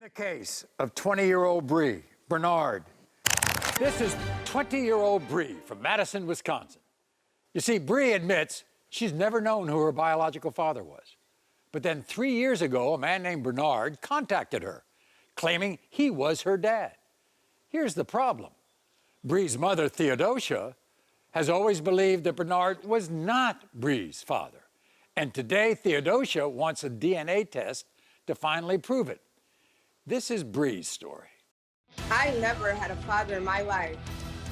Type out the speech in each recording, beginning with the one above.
The case of 20-year-old Bree, Bernard. This is 20-year-old Bree from Madison, Wisconsin. You see, Bree admits she's never known who her biological father was. But then 3 years ago, a man named Bernard contacted her, claiming he was her dad. Here's the problem. Bree's mother, Theadosia, has always believed that Bernard was not Bree's father. And today, Theadosia wants a DNA test to finally prove it. This is Bree's story. I never had a father in my life.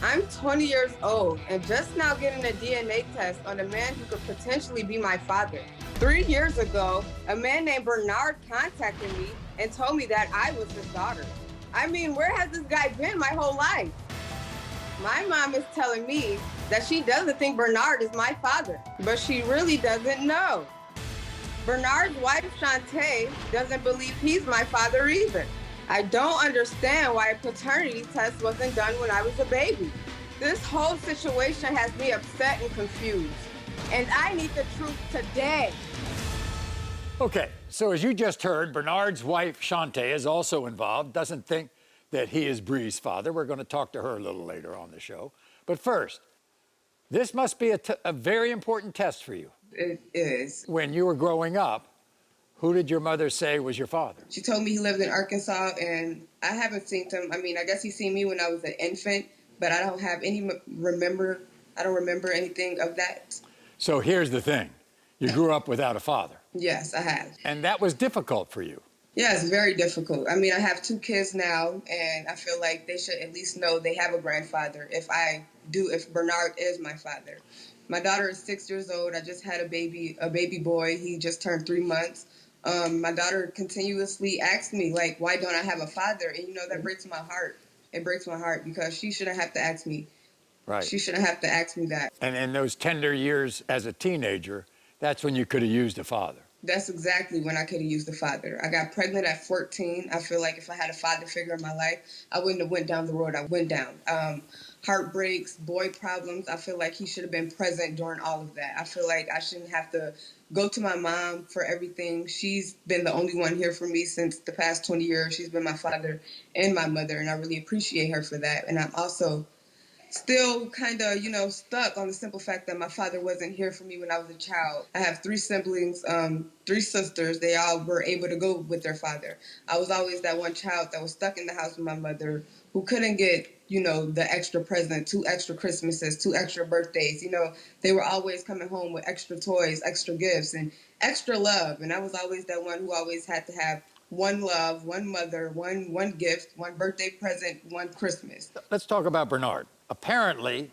I'm 20 years old and just now getting a DNA test on a man who could potentially be my father. 3 years ago, a man named Bernard contacted me and told me that I was his daughter. I mean, where has this guy been my whole life? My mom is telling me that she doesn't think Bernard is my father, but she really doesn't know. Bernard's wife, Shantae, doesn't believe he's my father either. I don't understand why a paternity test wasn't done when I was a baby. This whole situation has me upset and confused, and I need the truth today. Okay, so as you just heard, Bernard's wife, Shantae, is also involved, doesn't think that he is Bree's father. We're going to talk to her a little later on the show. But first, this must be a very important test for you. It is. When you were growing up, who did your mother say was your father? She told me he lived in Arkansas, and I haven't seen him. I mean, I guess he seen me when I was an infant, but I don't have any I don't remember anything of that. So here's the thing. You grew up without a father. Yes, I have. And that was difficult for you. Yeah, it's very difficult. I mean, I have 2 kids now, and I feel like they should at least know they have a grandfather if Bernard is my father. My daughter is 6 years old. I just had a baby boy. He just turned 3 months. My daughter continuously asks me, like, why don't I have a father? And, you know, that breaks my heart. It breaks my heart because she shouldn't have to ask me. Right. She shouldn't have to ask me that. And in those tender years as a teenager, that's when you could have used a father. That's exactly when I could have used a father. I got pregnant at 14. I feel like if I had a father figure in my life, I wouldn't have went down the road I went down. Heartbreaks, boy problems. I feel like he should have been present during all of that. I feel like I shouldn't have to go to my mom for everything. She's been the only one here for me since the past 20 years. She's been my father and my mother, and I really appreciate her for that. And I'm also still kind of, you know, stuck on the simple fact that my father wasn't here for me when I was a child. I have 3 siblings, 3 sisters. They all were able to go with their father. I was always that one child that was stuck in the house with my mother who couldn't get, you know, the extra present, 2 extra Christmases, 2 extra birthdays. You know, they were always coming home with extra toys, extra gifts, and extra love. And I was always that one who always had to have one love, one mother, one gift, one birthday present, one Christmas. Let's talk about Bernard. Apparently,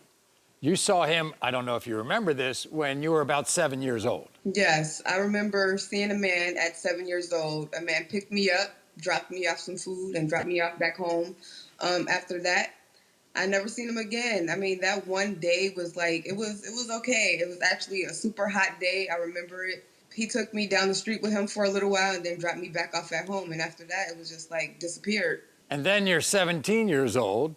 you saw him, I don't know if you remember this, when you were about 7 years old. Yes, I remember seeing a man at 7 years old. A man picked me up, dropped me off some food, and dropped me off back home. After that, I never seen him again. I mean, that one day was like, it was okay. It was actually a super hot day. I remember it. He took me down the street with him for a little while and then dropped me back off at home. And after that, it was just like disappeared. And then you're 17 years old,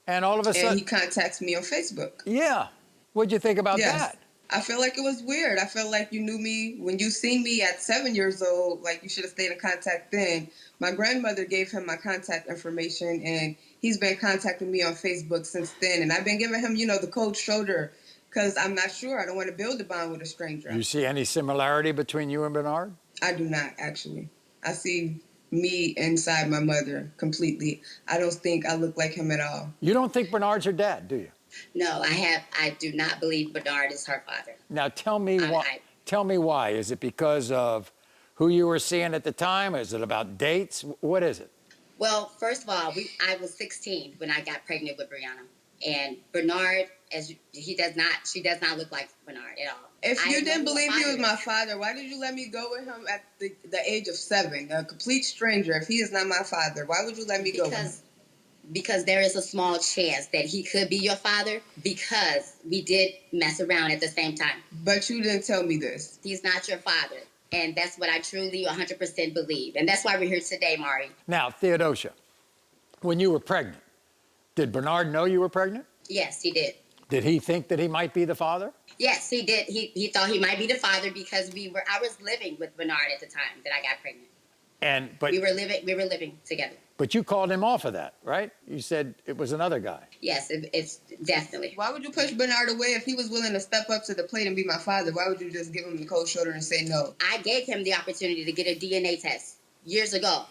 and all of a sudden... And he contacts me on Facebook. Yeah. What'd you think about that? I feel like it was weird. I felt like you knew me. When you seen me at 7 years old, like you should have stayed in contact then. My grandmother gave him my contact information, and he's been contacting me on Facebook since then. And I've been giving him, you know, the cold shoulder because I'm not sure. I don't want to build a bond with a stranger. You see any similarity between you and Bernard? I do not, actually. I see me inside my mother completely. I don't think I look like him at all. You don't think Bernard's her dad, do you? No, I do not believe Bernard is her father. Now tell me why. Tell me why. Is it because of who you were seeing at the time? Is it about dates? What is it? Well, first of all, I was 16 when I got pregnant with Brianna, and Bernard, she does not look like Bernard at all. If you didn't believe he was my father, why did you let me go with him at the age of 7? A complete stranger. If he is not my father, why would you let me go with him? Because there is a small chance that he could be your father because we did mess around at the same time. But you didn't tell me this. He's not your father. And that's what I truly 100% believe. And that's why we're here today, Maury. Now, Theodosia, when you were pregnant, did Bernard know you were pregnant? Yes, he did. Did he think that he might be the father? Yes, he did. He thought he might be the father because I was living with Bernard at the time that I got pregnant. But We were living together. but you called him off of that, right? You said it was another guy. Yes, it's definitely. Why would you push Bernard away if he was willing to step up to the plate and be my father? Why would you just give him the cold shoulder and say no? I gave him the opportunity to get a DNA test years ago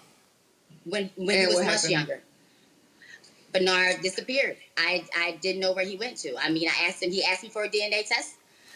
when he And was what much happened? younger. Bernard disappeared. I didn't know where he went to. I mean, I asked him. He asked me for a DNA test.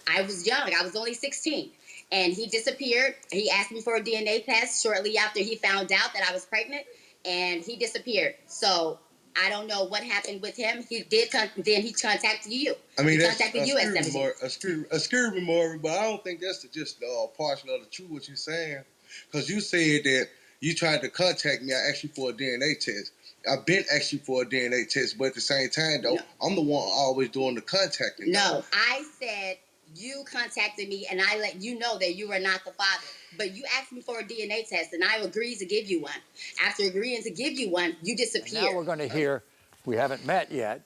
I was young. I was only 16. And he disappeared. He asked me for a DNA test shortly after he found out that I was pregnant. And he disappeared. So I don't know what happened with him. He did. Then he contacted you. I mean, he that's contacted you at 17. a scary memory, but I don't think that's just partial of the truth what you're saying. Because you said that you tried to contact me. I asked you for a DNA test. I've been asking you for a DNA test, but at the same time, though, No. I'm the one always doing the contacting. No, I said you contacted me and I let you know that you were not the father. But you asked me for a DNA test and I agreed to give you one. After agreeing to give you one, you And disappeared. now we're going to hear, we haven't met yet,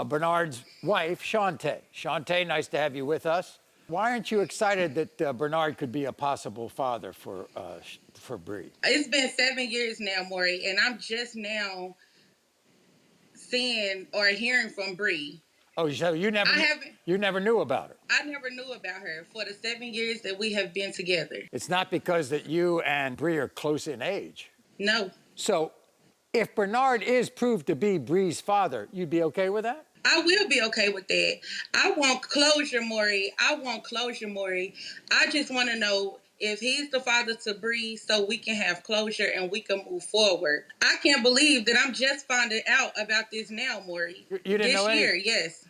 Bernard's wife, Shantae. Shantae, nice to have you with us. Why aren't you excited that Bernard could be a possible father for Bree? It's been 7 years now, Maury, and I'm just now seeing or hearing from Bree. Oh, so you never knew about her? I never knew about her for the 7 years that we have been together. It's not because that you and Bree are close in age. No. So if Bernard is proved to be Bree's father, you'd be okay with that? I will be okay with that. I want closure, Maury. I just want to know if he's the father to Bree so we can have closure and we can move forward. I can't believe that I'm just finding out about this now, Maury. You didn't know this year, anything? yes.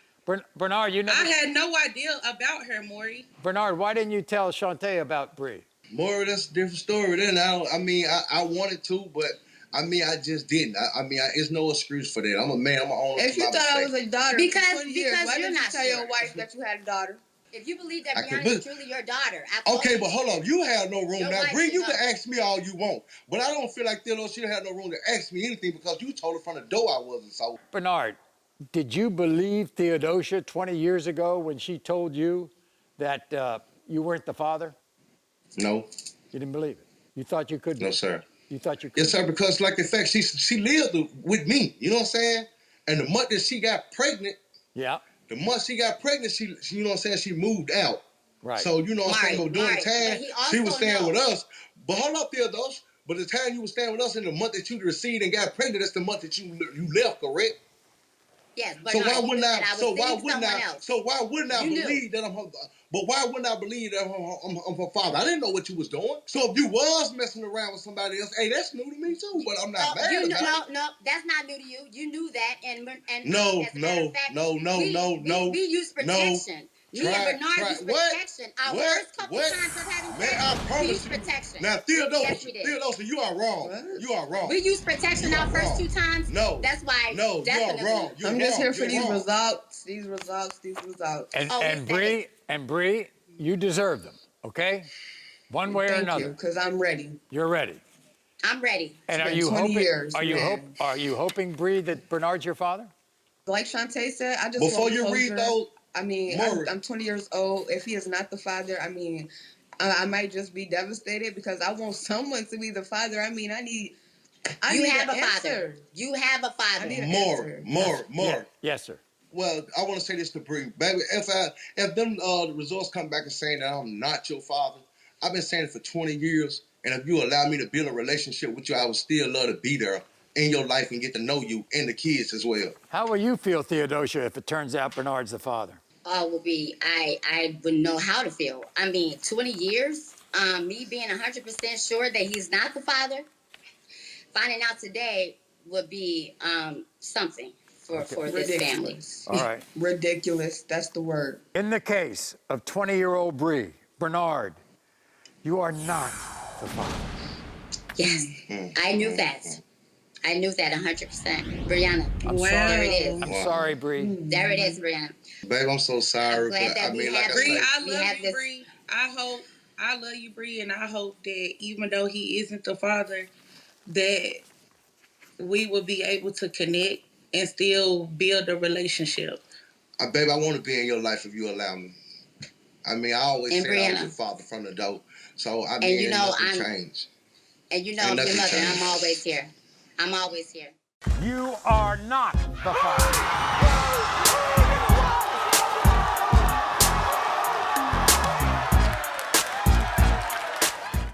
Bernard, you never... I had no idea about her, Maury. Bernard, why didn't you tell Shantae about Bree? More, that's a different story. Then I wanted to, but I just didn't. It's no excuse for that. I'm a man. I'm an owner. If you thought I was a daughter Because- for 20 years, because why you're didn't you not tell sure. your wife that you had a daughter? If you believe that I can Brianna believe- is truly your daughter, I told Okay, you. but hold on. You have no room Your now. wife Bree, should you know. can ask me all you want, but I don't feel like Theadosia have no room to ask me anything because you told her from the door I wasn't. So Bernard, did you believe Theodosia 20 years ago when she told you that you weren't the father? no, You didn't believe it. You thought you could be. no, sir. You thought you could. Yes, sir. Because like the fact she lived with me. You know what I'm saying? And the month that she got pregnant, Yeah, she you know what I'm saying, she moved out. right. So you know what I'm saying, but during Maury, the time but he she was also staying with knows. us. But hold up, Theodosia. But the time you were staying with us in the month that you received and got pregnant, that's the month that you left, correct? Yes, but So no, why you wouldn't knew I? that So was why seeing wouldn't someone I? else. So why wouldn't I You knew. believe that I'm her? But why wouldn't I believe that I'm her father? I didn't know what you was doing. So if you was messing around with somebody else, hey, that's new to me too. But I'm not mad about it. No, that's not new to you. You knew that, and No, as a matter of fact, we used protection. Me and Bernard used protection. Our first couple times of having Man, sex, I we promise used you. protection. Now, Yes, we did. Theodosia, you are wrong. What? You are wrong. We used protection You our are first wrong. 2 times. No. That's why. No, you are definitely. wrong. You're I'm just wrong. here for You're these wrong. results. And, Oh, and Bree, you deserve them, okay? One way or Thank another. you, because I'm ready. You're ready. I'm ready. And It's are been you 20 hoping? years, man. Are you hoping, Bree, that Bernard's your father? Like Shantae said, I just Before want you read closure. those, I mean, Maury. I'm 20 years old. If he is not the father, I mean, I might just be devastated because I want someone to be the father. I mean, I need You an have a answer. father. You have a father. I need an More. answer. Yeah. Yes, sir. Well, I want to say this to Bree, baby. If them the results come back and saying that I'm not your father, I've been saying it for 20 years, and if you allow me to build a relationship with you, I would still love to be there in your life and get to know you and the kids as well. How will you feel, Theodosia, if it turns out Bernard's the father? I wouldn't know how to feel. I mean, 20 years, me being 100% sure that he's not the father, finding out today would be something for this family. Ridiculous. All right. Ridiculous. That's the word. In the case of 20-year-old Bree, Bernard, you are not the father. Yes, I knew that. I knew that 100%. Brianna, I'm Wow. sorry. there it is. I'm sorry, Bree. There it is, Brianna. Babe, I'm so sorry, I'm glad but that I we mean, like have I Bree, say, I We love have you, this- Bree. I love you, Bree, and I hope that even though he isn't the father, that we will be able to connect and still build a relationship. babe, I want to be in your life if you allow me. I mean, I always And said I was Brianna. your father from the door, so I mean, you know, nothing I'm- changed. And you know Ain't I'm your nothing mother, and changed. I'm always here. I'm always here. You are not the father.